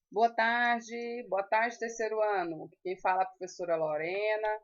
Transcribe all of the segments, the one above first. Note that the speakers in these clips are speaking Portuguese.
Boa tarde, terceiro ano. Quem fala é a professora Lorena.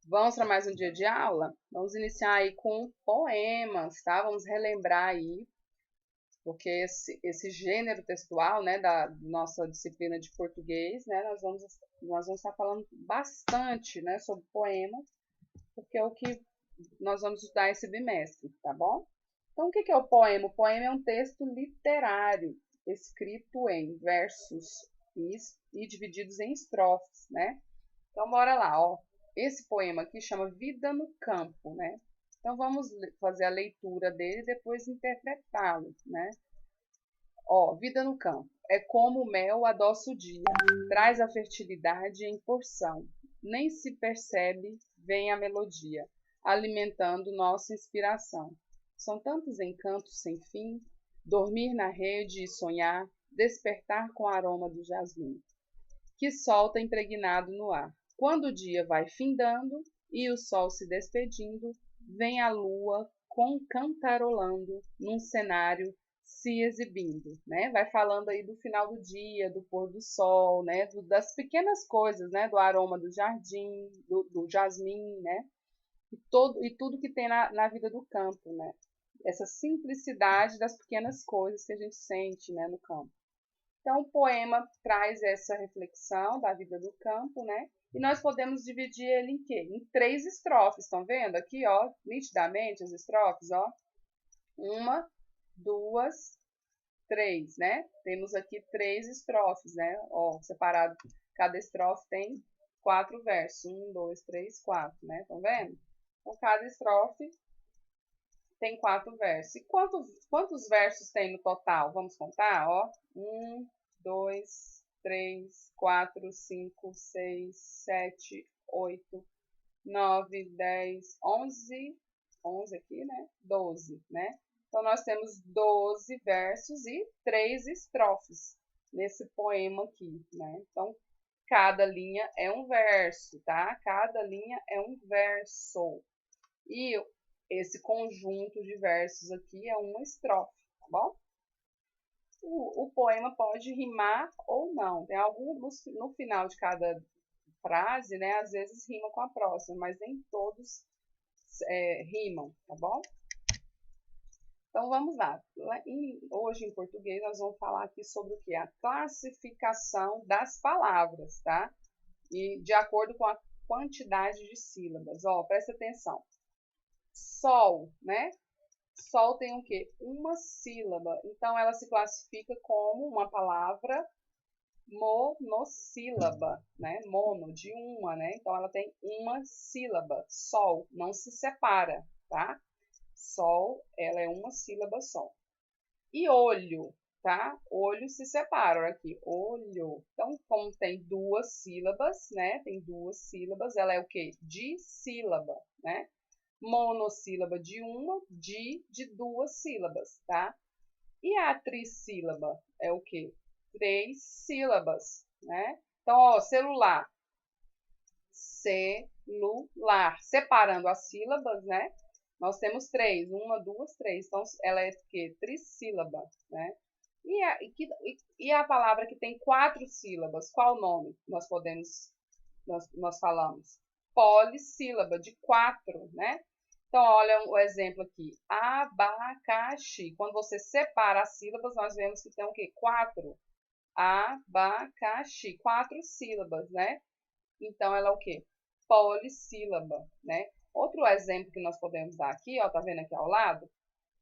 Vamos para mais um dia de aula? Vamos iniciar aí com poemas, tá? Vamos relembrar aí, porque esse gênero textual, né, da nossa disciplina de português, né, nós vamos estar falando bastante, né, sobre poemas, porque é o que nós vamos estudar esse bimestre, tá bom? Então, o que é o poema? O poema é um texto literário, escrito em versos e divididos em estrofes, né? Então, bora lá, ó. Esse poema aqui chama Vida no Campo, né? Então, vamos fazer a leitura dele e depois interpretá-lo, né? Ó, vida no campo. É como o mel adoça o dia, traz a fertilidade em porção. Nem se percebe, vem a melodia, alimentando nossa inspiração. São tantos encantos sem fim, dormir na rede e sonhar, despertar com o aroma do jasmim, que solta impregnado no ar. Quando o dia vai findando e o sol se despedindo, vem a lua cantarolando num cenário se exibindo, né? Vai falando aí do final do dia, do pôr do sol, né? Das pequenas coisas, né? Do aroma do jardim, do jasmim, né? E tudo que tem na vida do campo, né? Essa simplicidade das pequenas coisas que a gente sente, né, no campo. Então, o poema traz essa reflexão da vida do campo, né? E nós podemos dividir ele em quê? Em três estrofes, estão vendo aqui, ó, nitidamente as estrofes, ó. Uma, duas, três, né? Temos aqui três estrofes, né? Ó, separado, cada estrofe tem 4 versos. 1, 2, 3, 4, né? Estão vendo? Então, cada estrofe tem 4 versos. E quantos versos tem no total? Vamos contar, ó. 1, 2, 3, 4, 5, 6, 7, 8, 9, 10, 11. 11 aqui, né? 12, né? Então, nós temos 12 versos e 3 estrofes nesse poema aqui, né? Então, cada linha é um verso, tá? Cada linha é um verso. E esse conjunto de versos aqui é uma estrofe, tá bom? O poema pode rimar ou não. Tem algum no final de cada frase, né? Às vezes rima com a próxima, mas nem todos rimam, tá bom? Então vamos lá. Hoje em português nós vamos falar aqui sobre o que? A classificação das palavras, tá? E de acordo com a quantidade de sílabas. Ó, presta atenção. Sol, né? Sol tem o quê? Uma sílaba. Então, ela se classifica como uma palavra monossílaba, né? Mono, de uma, né? Então, ela tem uma sílaba. Sol, não se separa, tá? Sol, ela é uma sílaba só. E olho, tá? Olho se separa, olha aqui, olho. Então, como tem duas sílabas, né? Tem duas sílabas, ela é o quê? Dissílaba, né? Monossílaba de uma, de duas sílabas, tá? E a trissílaba é o quê? 3 sílabas, né? Então, ó, celular, celular. Separando as sílabas, né? Nós temos 3, uma, duas, 3. Então, ela é o quê? Trissílaba, né? E a palavra que tem 4 sílabas, qual o nome nós falamos? Polissílaba, de 4, né? Então, olha o exemplo aqui. Abacaxi. Quando você separa as sílabas, nós vemos que tem o quê? 4. Abacaxi. 4 sílabas, né? Então, ela é o quê? Polissílaba, né? Outro exemplo que nós podemos dar aqui, ó, tá vendo aqui ao lado?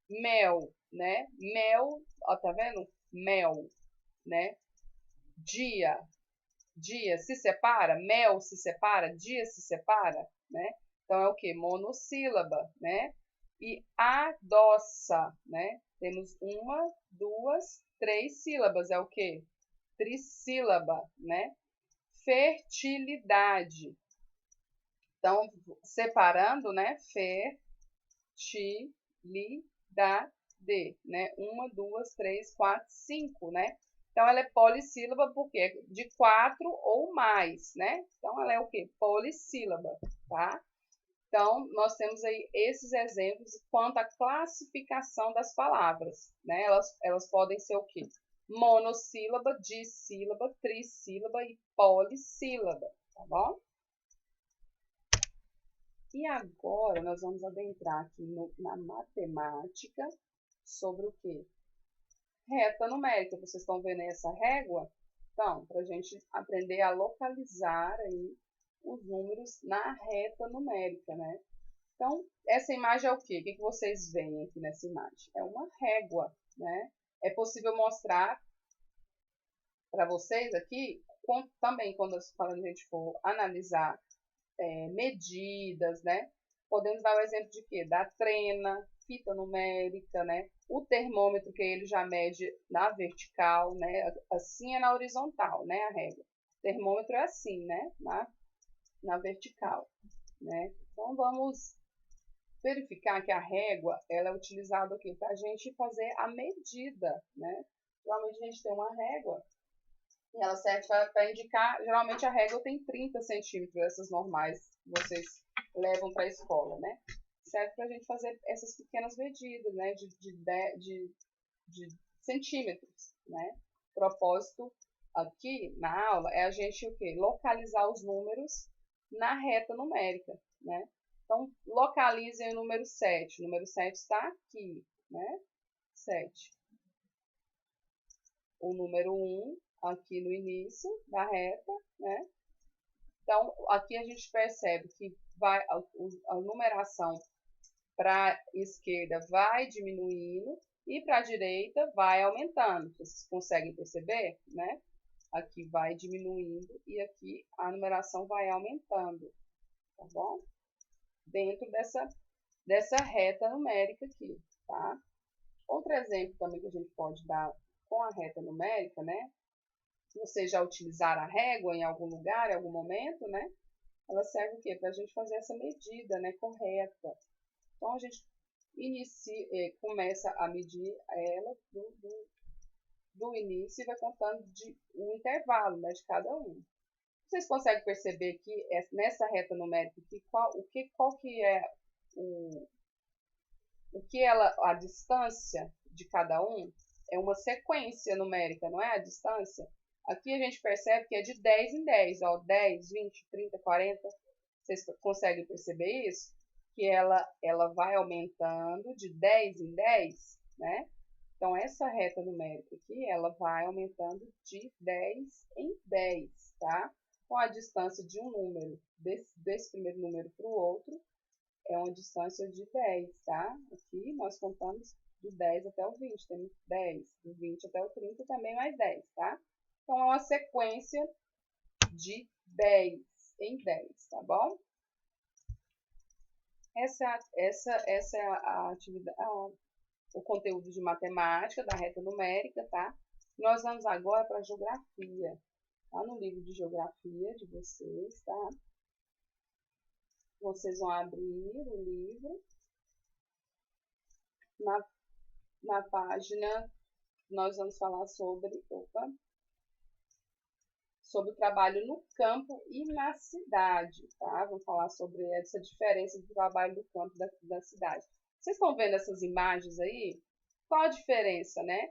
Mel, né? Mel, ó, tá vendo? Mel, né? Dia, dia se separa, mel se separa, dia se separa, né? Então é o que? Monossílaba, né? E adoça, né? Temos uma, duas, 3 sílabas, é o que? Trissílaba, né? Fertilidade. Então, separando, né? Fertilidade, né? Uma, duas, 3, 4, 5, né? Então, ela é polissílaba porque é de 4 ou mais, né? Então, ela é o quê? Polissílaba, tá? Então, nós temos aí esses exemplos quanto à classificação das palavras, né? Elas podem ser o quê? monossílaba, dissílaba, trissílaba e polissílaba, tá bom? E agora nós vamos adentrar aqui na matemática sobre o quê? Reta numérica. Vocês estão vendo essa régua? Então, para a gente aprender a localizar aí os números na reta numérica, né? Então, essa imagem é o quê? O que vocês veem aqui nessa imagem? É uma régua, né? É possível mostrar para vocês aqui, também quando a gente for analisar medidas, né? Podemos dar o exemplo de quê? Da trena, fita numérica, né? O termômetro, que ele já mede na vertical, né? Assim é na horizontal, né? A régua. O termômetro é assim, né? Na vertical, né? Então, vamos verificar que a régua, ela é utilizada aqui para a gente fazer a medida, né? Geralmente a gente tem uma régua e ela serve para indicar, geralmente a régua tem 30 centímetros, essas normais que vocês levam para a escola, né? Serve para a gente fazer essas pequenas medidas, né? De centímetros, né? O propósito aqui na aula é a gente o quê? Localizar os números na reta numérica, né? Então, localizem o número 7. O número 7 está aqui, né? 7. O número 1 aqui no início da reta, né? Então, aqui a gente percebe que a numeração para a esquerda vai diminuindo e para a direita vai aumentando. Vocês conseguem perceber, né? Aqui vai diminuindo e aqui a numeração vai aumentando, tá bom? Dentro dessa reta numérica aqui, tá? Outro exemplo também que a gente pode dar com a reta numérica, né? Vocês já utilizaram a régua em algum lugar, em algum momento, né? Ela serve o quê? Para a gente fazer essa medida, né? Correta. Então, a gente começa a medir ela do início e vai contando o intervalo, né, de cada um. Vocês conseguem perceber que nessa reta numérica aqui, qual que é a distância de cada um? É uma sequência numérica, não é? A distância. Aqui a gente percebe que é de 10 em 10, ó, 10, 20, 30, 40. Vocês conseguem perceber isso? Que ela vai aumentando de 10 em 10, né? Então, essa reta numérica aqui, ela vai aumentando de 10 em 10, tá? Com a distância de um número, desse primeiro número para o outro, é uma distância de 10, tá? Aqui nós contamos do 10 até o 20, temos 10, do 20 até o 30 também mais 10, tá? Então, é uma sequência de 10 em 10, tá bom? Essa é a atividade, o conteúdo de matemática, da reta numérica, tá? Nós vamos agora para a geografia. Tá no livro de geografia de vocês, tá? Vocês vão abrir o livro. Na página, nós vamos falar sobre o trabalho no campo e na cidade, tá? Vamos falar sobre essa diferença do trabalho do campo e da cidade. Vocês estão vendo essas imagens aí? Qual a diferença, né?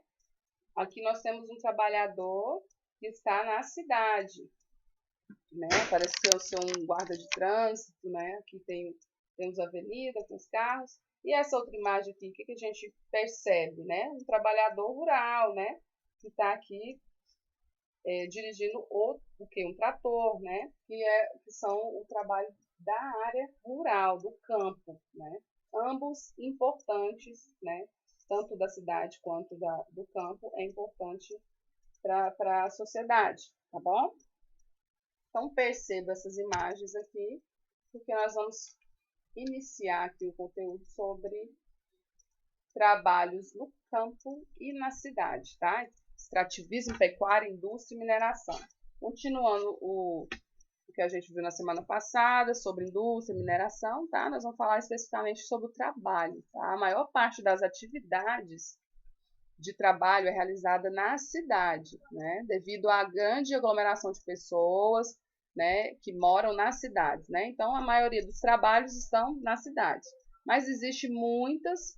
Aqui nós temos um trabalhador que está na cidade, né? Parece ser um guarda de trânsito, né? Aqui temos a avenida com os carros. E essa outra imagem aqui, o que a gente percebe, né? Um trabalhador rural, né? Que está aqui dirigindo um trator, né? Que são o trabalho da área rural, do campo, né? Ambos importantes, né? Tanto da cidade quanto do campo é importante para a sociedade, tá bom? Então, perceba essas imagens aqui, porque nós vamos iniciar aqui o conteúdo sobre trabalhos no campo e na cidade, tá? Extrativismo, pecuária, indústria e mineração. Continuando o que a gente viu na semana passada sobre indústria e mineração, tá? Nós vamos falar especificamente sobre o trabalho, tá? A maior parte das atividades de trabalho é realizada na cidade, né? Devido à grande aglomeração de pessoas, né, que moram nas cidades, né? Então, a maioria dos trabalhos estão nas cidades. Mas existe muitas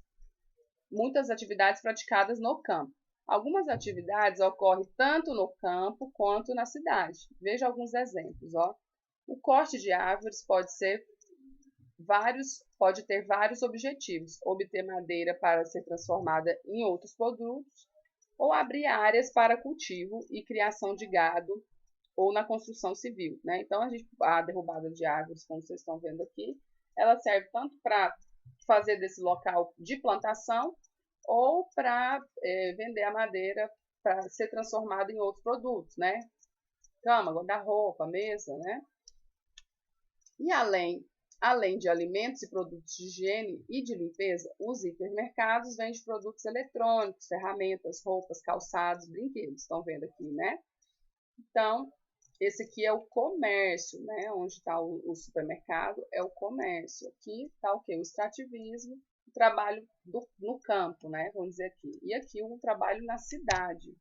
atividades praticadas no campo. Algumas atividades ocorrem tanto no campo quanto na cidade. Veja alguns exemplos. Ó. O corte de árvores pode ter vários objetivos: obter madeira para ser transformada em outros produtos, ou abrir áreas para cultivo e criação de gado, ou na construção civil. Né? Então, a derrubada de árvores, como vocês estão vendo aqui, ela serve tanto para fazer desse local de plantação, ou para vender a madeira para ser transformada em outros produtos, né? Cama, guarda-roupa, mesa, né? E além de alimentos e produtos de higiene e de limpeza, os hipermercados vendem produtos eletrônicos, ferramentas, roupas, calçados, brinquedos. Estão vendo aqui, né? Então, esse aqui é o comércio, né? Onde está o supermercado, é o comércio. Aqui está o quê? O extrativismo, o trabalho no campo, né? Vamos dizer aqui. E aqui o trabalho na cidade.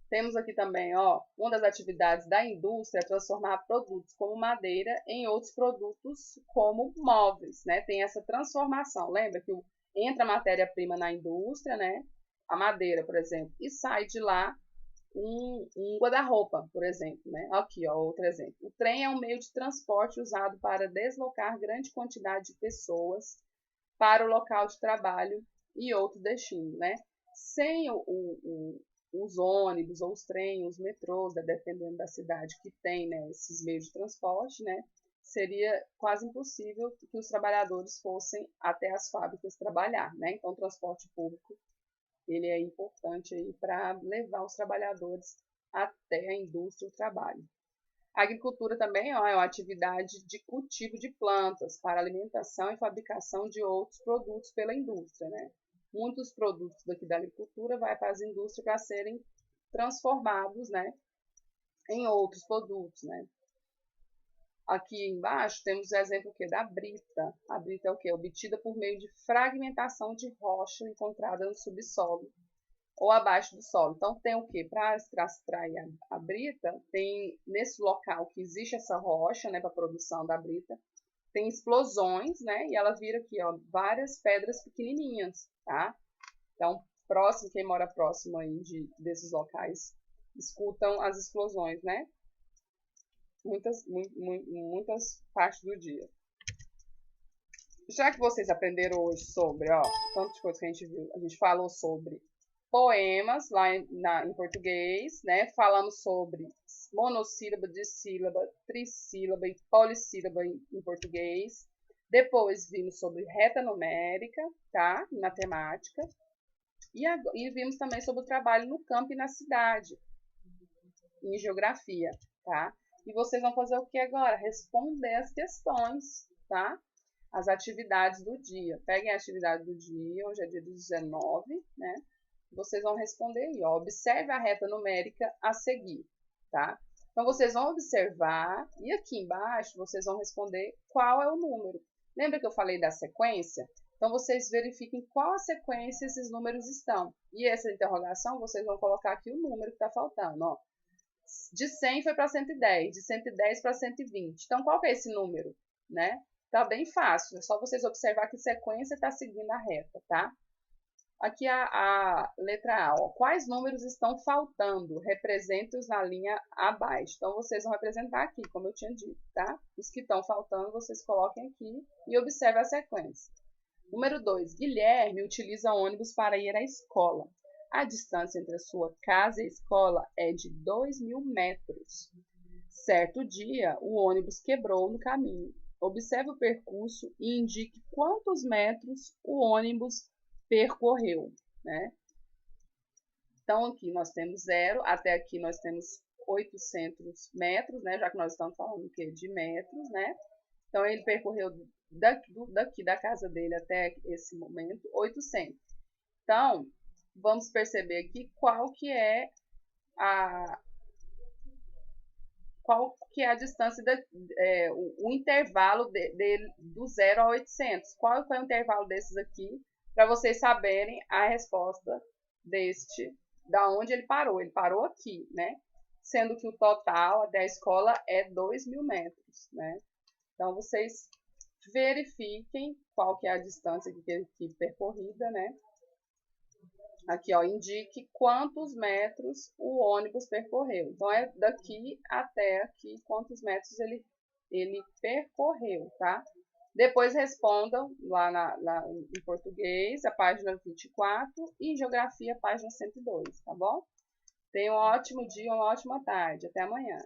Temos aqui também, ó, uma das atividades da indústria é transformar produtos como madeira em outros produtos como móveis, né? Tem essa transformação. Lembra que entra matéria-prima na indústria, né? A madeira, por exemplo, e sai de lá um guarda-roupa, por exemplo, né? Aqui, ó, outro exemplo. O trem é um meio de transporte usado para deslocar grande quantidade de pessoas para o local de trabalho e outro destino, né? Sem os ônibus ou os trens, os metrôs, dependendo da cidade que tem, né, esses meios de transporte, né, seria quase impossível que os trabalhadores fossem até as fábricas trabalhar, né? Então, o transporte público ele é importante aí para levar os trabalhadores até a indústria do trabalho. A agricultura também ó, é uma atividade de cultivo de plantas para alimentação e fabricação de outros produtos pela indústria, né? Muitos produtos daqui da agricultura vai para as indústrias para serem transformados, né, em outros produtos, né? Aqui embaixo temos o exemplo aqui da brita. A brita é o quê? Obtida por meio de fragmentação de rocha encontrada no subsolo ou abaixo do solo. Então tem o quê? Para extrair a brita, tem nesse local que existe essa rocha, né, para a produção da brita, tem explosões, né, e ela vira aqui, ó, várias pedras pequenininhas, tá? Então, quem mora próximo aí desses locais, escutam as explosões, né? Muitas partes do dia. Já que vocês aprenderam hoje sobre, ó, tantas coisas que a gente viu, a gente falou sobre poemas lá em português, né? Falamos sobre monossílaba, dissílaba, trissílaba e polissílaba em português. Depois vimos sobre reta numérica, tá? Em matemática. E vimos também sobre o trabalho no campo e na cidade, em geografia, tá? E vocês vão fazer o que agora? Responder as questões, tá? As atividades do dia. Peguem a atividade do dia, hoje é dia 19, né? Vocês vão responder aí, ó. Observe a reta numérica a seguir, tá? Então, vocês vão observar e aqui embaixo vocês vão responder qual é o número. Lembra que eu falei da sequência? Então, vocês verifiquem qual a sequência esses números estão. E essa interrogação, vocês vão colocar aqui o número que está faltando, ó. De 100 foi para 110, de 110 para 120. Então, qual que é esse número, né? Tá bem fácil, é só vocês observar que sequência está seguindo a reta, tá? Aqui a letra A, ó. Quais números estão faltando? Represente-os na linha abaixo. Então, vocês vão representar aqui, como eu tinha dito, tá? Os que estão faltando, vocês coloquem aqui e observe a sequência. Número 2. Guilherme utiliza ônibus para ir à escola. A distância entre a sua casa e a escola é de 2.000 metros. Certo dia, o ônibus quebrou no caminho. Observe o percurso e indique quantos metros o ônibus percorreu, né? Então, aqui nós temos 0, até aqui nós temos 800 metros, né? Já que nós estamos falando de metros, né? Então, ele percorreu daqui da casa dele até esse momento 800. Então, vamos perceber aqui qual que é a distância, o intervalo dele do 0 a 800. Qual foi o intervalo desses aqui, para vocês saberem a resposta da onde ele parou. Ele parou aqui, né? Sendo que o total até a escola é 2.000 metros, né? Então, vocês verifiquem qual que é a distância aqui percorrida, né? Aqui, ó, indique quantos metros o ônibus percorreu. Então, é daqui até aqui quantos metros ele percorreu, tá? Depois respondam lá em português, a página 24, e em geografia, a página 102, tá bom? Tenham um ótimo dia, uma ótima tarde. Até amanhã.